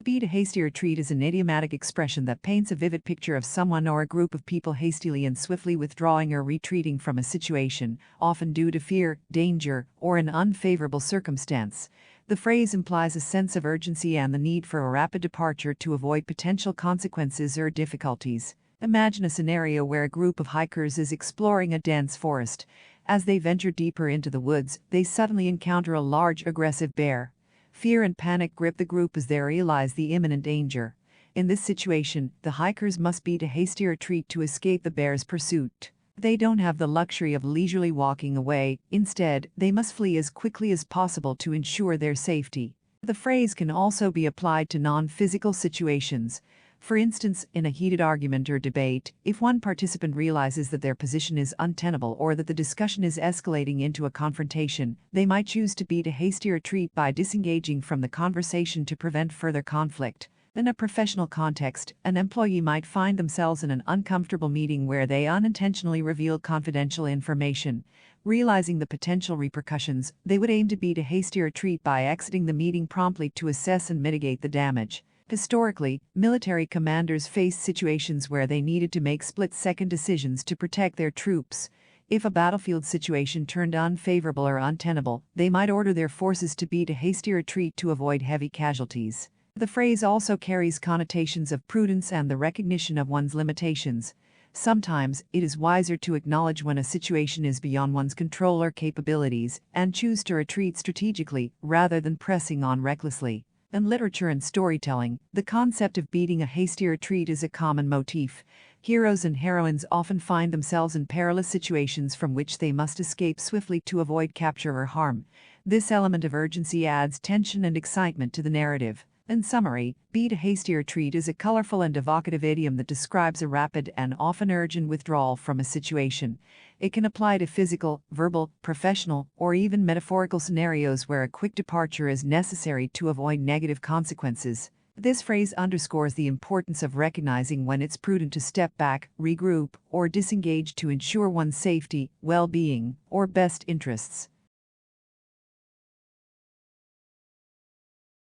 Beat a hasty retreat is an idiomatic expression that paints a vivid picture of someone or a group of people hastily and swiftly withdrawing or retreating from a situation, often due to fear, danger, or an unfavorable circumstance. The phrase implies a sense of urgency and the need for a rapid departure to avoid potential consequences or difficulties. Imagine a scenario where a group of hikers is exploring a dense forest. As they venture deeper into the woods, they suddenly encounter a large, aggressive bear. Fear and panic grip the group as they realize the imminent danger. In this situation, the hikers must beat a hasty retreat to escape the bear's pursuit. They don't have the luxury of leisurely walking away. Instead, they must flee as quickly as possible to ensure their safety. The phrase can also be applied to non-physical situations. For instance, in a heated argument or debate, if one participant realizes that their position is untenable or that the discussion is escalating into a confrontation, they might choose to beat a hasty retreat by disengaging from the conversation to prevent further conflict. In a professional context, an employee might find themselves in an uncomfortable meeting where they unintentionally reveal confidential information. Realizing the potential repercussions, they would aim to beat a hasty retreat by exiting the meeting promptly to assess and mitigate the damage. Historically, military commanders faced situations where they needed to make split-second decisions to protect their troops. If a battlefield situation turned unfavorable or untenable, they might order their forces to beat a hasty retreat to avoid heavy casualties. The phrase also carries connotations of prudence and the recognition of one's limitations. Sometimes, it is wiser to acknowledge when a situation is beyond one's control or capabilities and choose to retreat strategically rather than pressing on recklessly. In literature and storytelling, the concept of beating a hasty retreat is a common motif. Heroes and heroines often find themselves in perilous situations from which they must escape swiftly to avoid capture or harm. This element of urgency adds tension and excitement to the narrative. In summary, beat a hasty retreat is a colorful and evocative idiom that describes a rapid and often urgent withdrawal from a situation. It can apply to physical, verbal, professional, or even metaphorical scenarios where a quick departure is necessary to avoid negative consequences. This phrase underscores the importance of recognizing when it's prudent to step back, regroup, or disengage to ensure one's safety, well-being, or best interests.